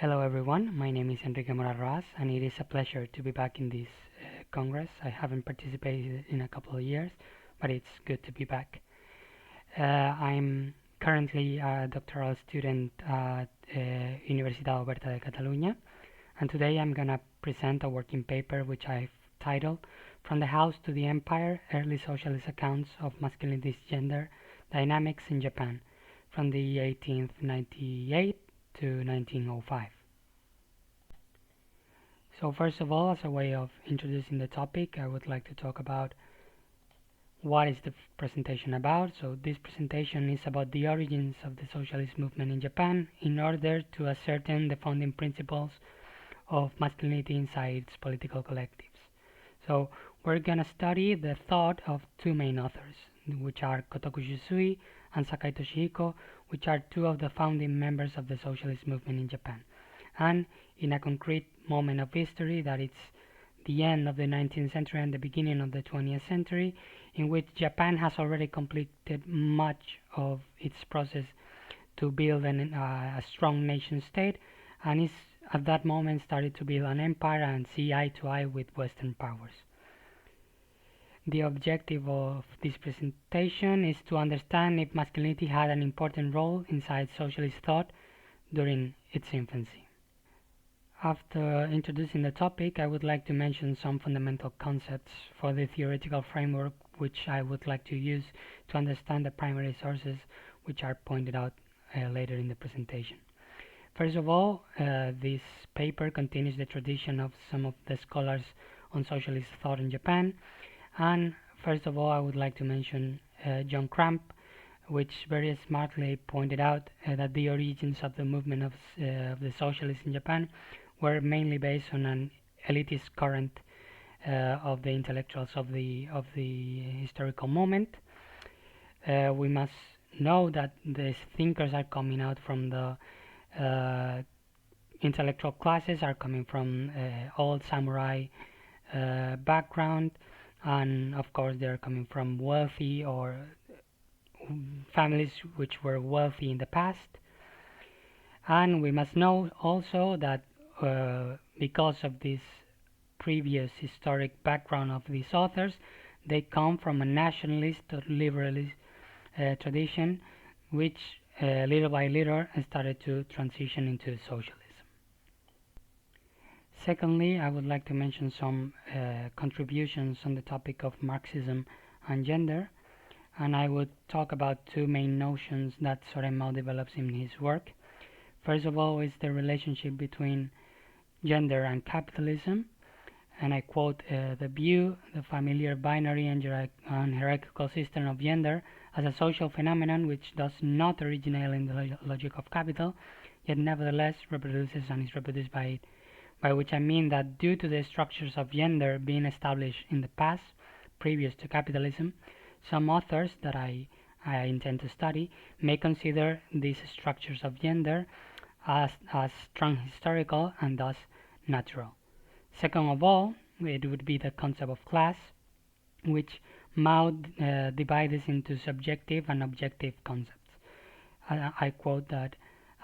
Hello everyone, my name is Enrique Mora, and it is a pleasure to be back in this Congress. I haven't participated in a couple of years, but it's good to be back. I'm currently a doctoral student at Universitat Oberta de Catalunya, and today I'm gonna present a working paper which I've titled From the House to the Empire, Early Socialist Accounts of Masculinity's Gender Dynamics in Japan, from the 1898 to 1905. So first of all, as a way of introducing the topic, I would like to talk about what is the presentation about. So this presentation is about the origins of the socialist movement in Japan in order to ascertain the founding principles of masculinity inside its political collectives. So we're gonna study the thought of two main authors, which are Kotoku Shusui and Sakai Toshihiko, which are two of the founding members of the socialist movement in Japan. And in a concrete moment of history, that it's the end of the 19th century and the beginning of the 20th century, in which Japan has already completed much of its process to build a strong nation state, and is at that moment started to build an empire and see eye to eye with Western powers. The objective of this presentation is to understand if masculinity had an important role inside socialist thought during its infancy. After introducing the topic, I would like to mention some fundamental concepts for the theoretical framework which I would like to use to understand the primary sources which are pointed out later in the presentation. First of all, this paper continues the tradition of some of the scholars on socialist thought in Japan, and first of all I would like to mention John Crump, which very smartly pointed out that the origins of the movement of the socialists in Japan were mainly based on an elitist current of the intellectuals of the historical moment. We must know that these thinkers are coming out from the intellectual classes, are coming from old samurai background, and of course they are coming from wealthy or families which were wealthy in the past. And we must know also that because of this previous historic background of these authors, they come from a nationalist or liberalist tradition, which little by little started to transition into socialism. Secondly, I would like to mention some contributions on the topic of Marxism and gender, and I would talk about two main notions that Soren Mao develops in his work. First of all is the relationship between gender and capitalism, and I quote, the view, the familiar binary and hierarchical system of gender as a social phenomenon which does not originate in the logic of capital, yet nevertheless reproduces and is reproduced by it. By which I mean that due to the structures of gender being established in the past, previous to capitalism, some authors that I intend to study may consider these structures of gender as strong historical and thus natural. Second of all, it would be the concept of class, which Mao divides into subjective and objective concepts. I quote that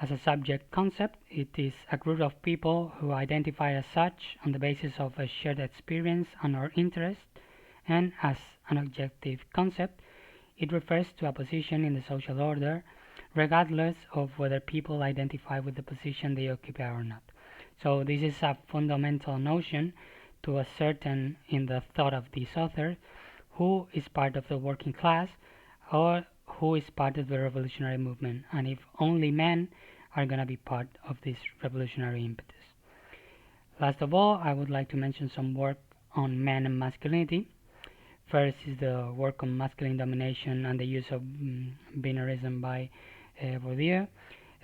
as a subject concept, it is a group of people who identify as such on the basis of a shared experience and or interest, and as an objective concept, it refers to a position in the social order, regardless of whether people identify with the position they occupy or not. So this is a fundamental notion to ascertain in the thought of this author who is part of the working class or who is part of the revolutionary movement, and if only men are going to be part of this revolutionary impetus. Last of all, I would like to mention some work on men and masculinity. First is the work on masculine domination and the use of binarism by Bourdieu.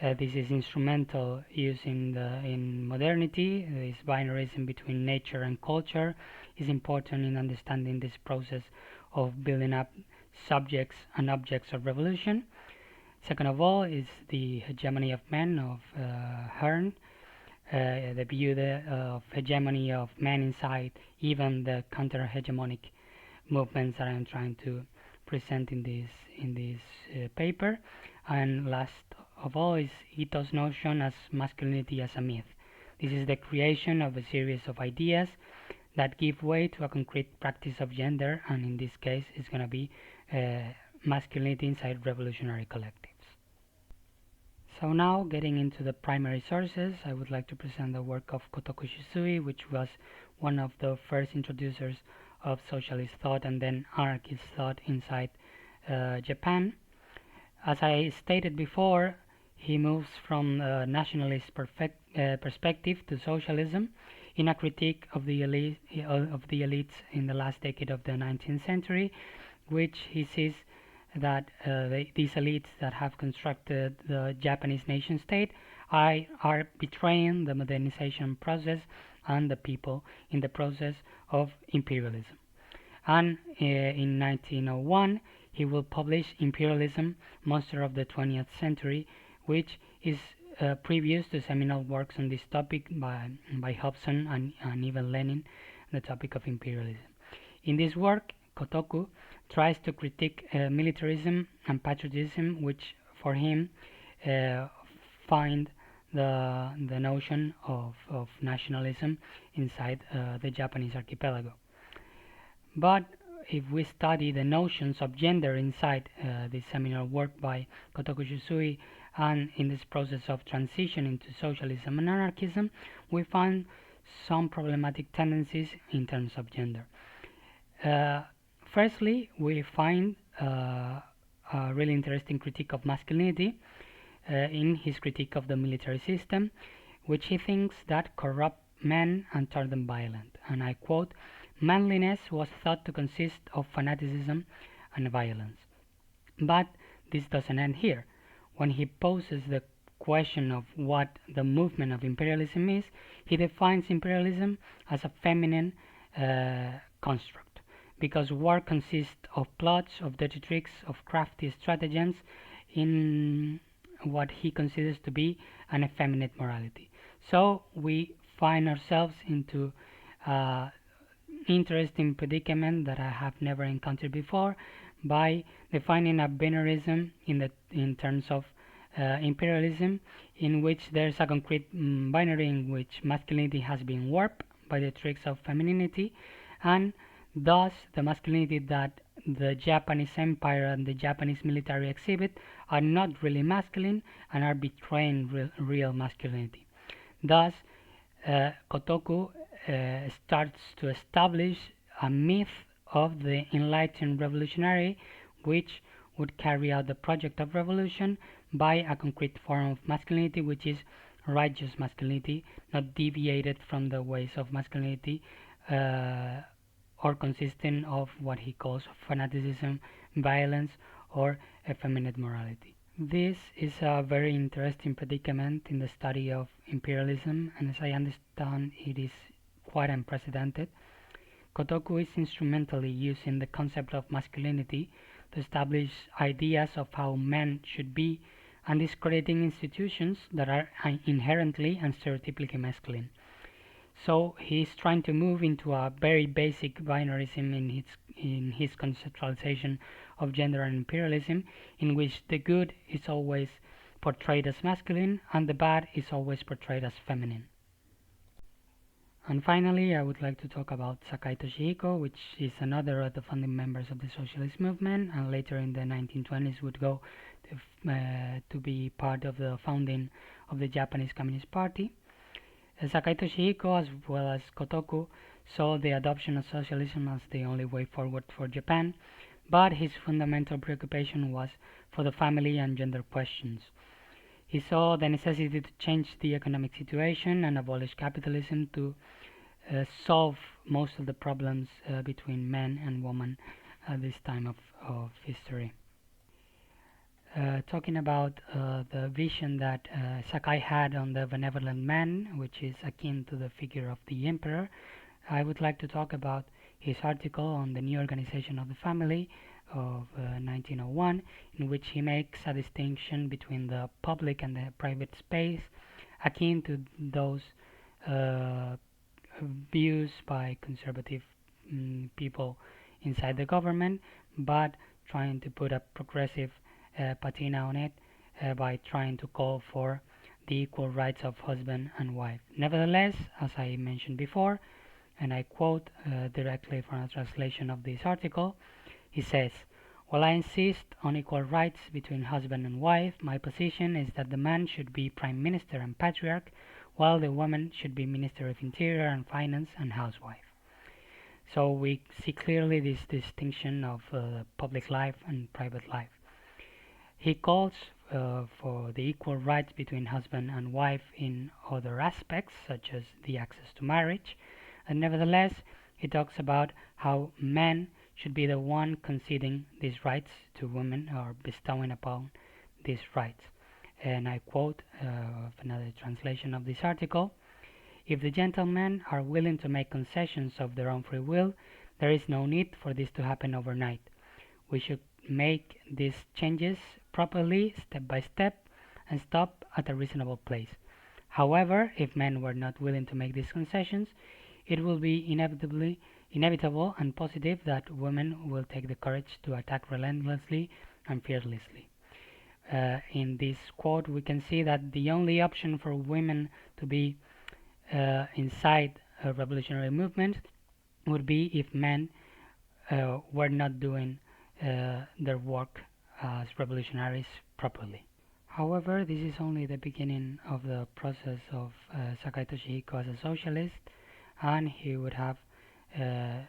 This is instrumental use in modernity. This binarism between nature and culture is important in understanding this process of building up subjects and objects of revolution. Second of all is the hegemony of men of Hearn, the view of hegemony of men inside even the counter-hegemonic movements that I'm trying to present in this paper. And last of all is Ito's notion as masculinity as a myth. This is the creation of a series of ideas that give way to a concrete practice of gender, and in this case, it's going to be masculinity inside revolutionary collectives. So now, getting into the primary sources, I would like to present the work of Kotoku Shisui, which was one of the first introducers of socialist thought and then anarchist thought inside Japan. As I stated before, he moves from a nationalist perspective to socialism in a critique of the elites in the last decade of the 19th century, which he sees that these elites that have constructed the Japanese nation state are betraying the modernization process and the people in the process of imperialism. And in 1901, he will publish Imperialism, Monster of the 20th Century, which is previous to seminal works on this topic by Hobson and even Lenin, the topic of imperialism. In this work, Kotoku tries to critique militarism and patriotism, which for him uh, find the notion of nationalism inside the Japanese archipelago. But if we study the notions of gender inside this seminal work by Kotoku Shisui and in this process of transition into socialism and anarchism, we find some problematic tendencies in terms of gender. Uh, Firstly, we find a really interesting critique of masculinity in his critique of the military system, which he thinks that corrupt men and turn them violent. And I quote, manliness was thought to consist of fanaticism and violence. But this doesn't end here. When he poses the question of what the movement of imperialism is, he defines imperialism as a feminine construct, because war consists of plots, of dirty tricks, of crafty stratagems in what he considers to be an effeminate morality. So we find ourselves into uh, interesting predicament that I have never encountered before by defining a binarism in terms of imperialism, in which there's a concrete binary in which masculinity has been warped by the tricks of femininity, and thus the masculinity that the Japanese empire and the Japanese military exhibit are not really masculine and are betraying real masculinity. Thus, Kotoku starts to establish a myth of the enlightened revolutionary, which would carry out the project of revolution by a concrete form of masculinity, which is righteous masculinity, not deviated from the ways of masculinity uh, or consisting of what he calls fanaticism, violence, or effeminate morality. This is a very interesting predicament in the study of imperialism, and as I understand, it is quite unprecedented. Kotoku is instrumentally using the concept of masculinity to establish ideas of how men should be and discrediting institutions that are inherently and stereotypically masculine. So he's trying to move into a very basic binarism in his conceptualization of gender and imperialism, in which the good is always portrayed as masculine and the bad is always portrayed as feminine. And finally, I would like to talk about Sakai Toshihiko, which is another of the founding members of the socialist movement, and later in the 1920s would go to be part of the founding of the Japanese Communist Party. Sakai Toshihiko, as well as Kotoku, saw the adoption of socialism as the only way forward for Japan, but his fundamental preoccupation was for the family and gender questions. He saw the necessity to change the economic situation and abolish capitalism to solve most of the problems between men and women at this time of history. Talking about the vision that Sakai had on the benevolent man, which is akin to the figure of the emperor, I would like to talk about his article on the new organization of the family of 1901, in which he makes a distinction between the public and the private space, akin to those uh, views by conservative people inside the government, but trying to put a progressive patina on it, by trying to call for the equal rights of husband and wife. Nevertheless, as I mentioned before, and I quote directly from a translation of this article, he says, "While I insist on equal rights between husband and wife, my position is that the man should be Prime Minister and Patriarch, while the woman should be Minister of Interior and Finance and Housewife." So we see clearly this distinction of public life and private life. He calls for the equal rights between husband and wife in other aspects, such as the access to marriage, and nevertheless, he talks about how men should be the one conceding these rights to women or bestowing upon these rights. And I quote another translation of this article: "If the gentlemen are willing to make concessions of their own free will, there is no need for this to happen overnight. We should make these changes properly, step by step, and stop at a reasonable place. However, if men were not willing to make these concessions, it will be inevitable and positive that women will take the courage to attack relentlessly and fearlessly." In this quote, we can see that the only option for women to be inside a revolutionary movement would be if men were not doing their work as revolutionaries properly. However, this is only the beginning of the process of Sakai Toshihiko as a socialist, and he would have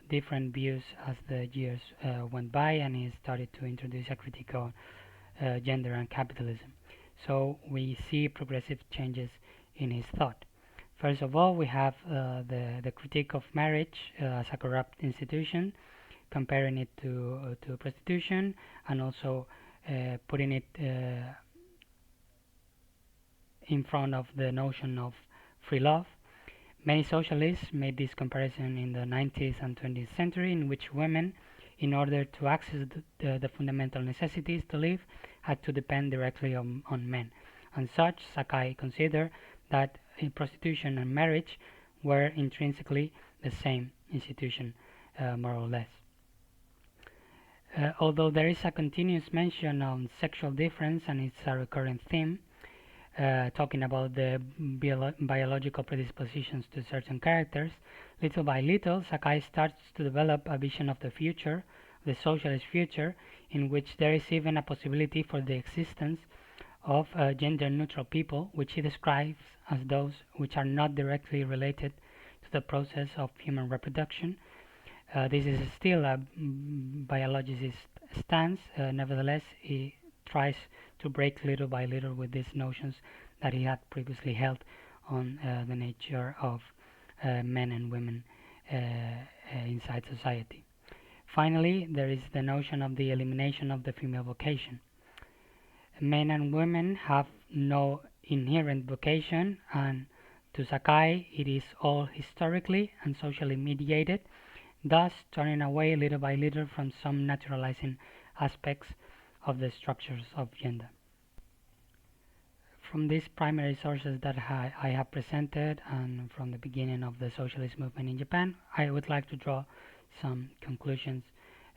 different views as the years went by, and he started to introduce a critique on gender and capitalism. So we see progressive changes in his thought. First of all, we have the critique of marriage as a corrupt institution, comparing it to prostitution, and also putting it in front of the notion of free love. Many socialists made this comparison in the 19th and 20th century, in which women, in order to access the fundamental necessities to live, had to depend directly on men. And such, Sakai considered that prostitution and marriage were intrinsically the same institution, more or less. Although there is a continuous mention on sexual difference, and it's a recurrent theme, talking about the biological predispositions to certain characters, little by little, Sakai starts to develop a vision of the future, the socialist future, in which there is even a possibility for the existence of gender-neutral people, which he describes as those which are not directly related to the process of human reproduction. This is still a biologist stance. Nevertheless, he tries to break little by little with these notions that he had previously held on the nature of men and women inside society. Finally, there is the notion of the elimination of the female vocation. Men and women have no inherent vocation, and to Sakai it is all historically and socially mediated, thus turning away little by little from some naturalizing aspects of the structures of gender. From these primary sources that I have presented, and from the beginning of the socialist movement in Japan, I would like to draw some conclusions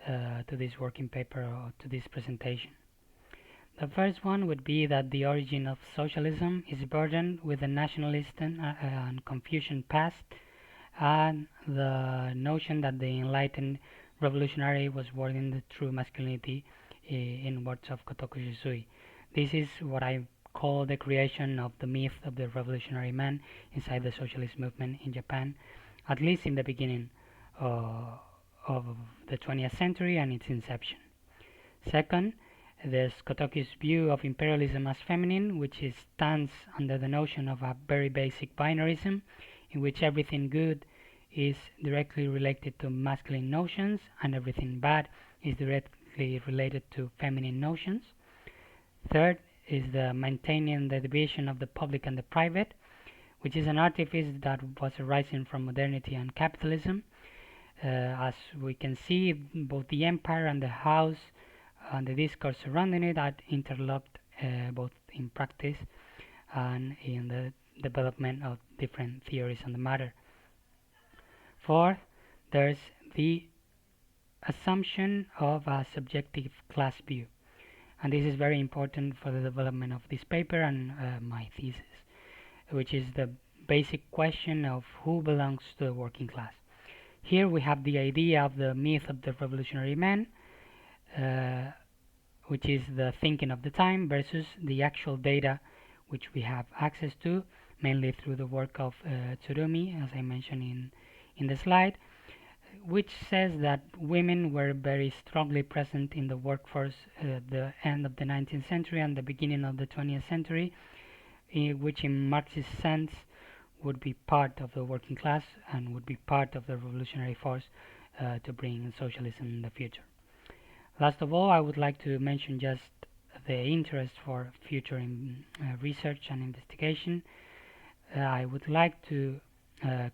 to this working paper or to this presentation. The first one would be that the origin of socialism is burdened with the nationalist and Confucian past, and the notion that the enlightened revolutionary was wording the true masculinity in words of Kotoku Shisui. This is what I call the creation of the myth of the revolutionary man inside the socialist movement in Japan, at least in the beginning of the 20th century and its inception. Second, there's Kotoku's view of imperialism as feminine, which stands under the notion of a very basic binarism, in which everything good is directly related to masculine notions and everything bad is directly related to feminine notions. Third is the maintaining the division of the public and the private, which is an artifice that was arising from modernity and capitalism. As we can see, both the empire and the house and the discourse surrounding it are interlocked both in practice and in the development of different theories on the matter. Fourth, there's the assumption of a subjective class view. And this is very important for the development of this paper and my thesis, which is the basic question of who belongs to the working class. Here we have the idea of the myth of the revolutionary man, uh, which is the thinking of the time, versus the actual data which we have access to, mainly through the work of Tsurumi, as I mentioned in the slide, which says that women were very strongly present in the workforce at the end of the 19th century and the beginning of the 20th century, which in Marxist sense would be part of the working class and would be part of the revolutionary force to bring socialism in the future. Last of all, I would like to mention just the interest for future research and investigation. I would like to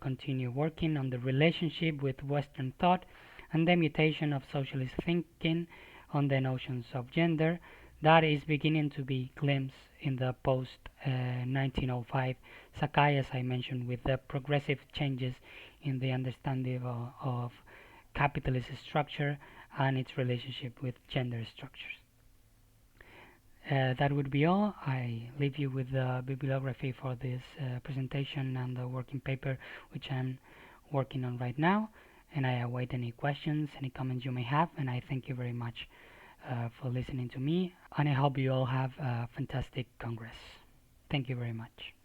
continue working on the relationship with Western thought and the mutation of socialist thinking on the notions of gender that is beginning to be glimpsed in the post 1905 Sakai, as I mentioned, with the progressive changes in the understanding of capitalist structure and its relationship with gender structures. That would be all. I leave you with the bibliography for this presentation and the working paper which I'm working on right now, and I await any questions, any comments you may have, and I thank you very much for listening to me, and I hope you all have a fantastic Congress. Thank you very much.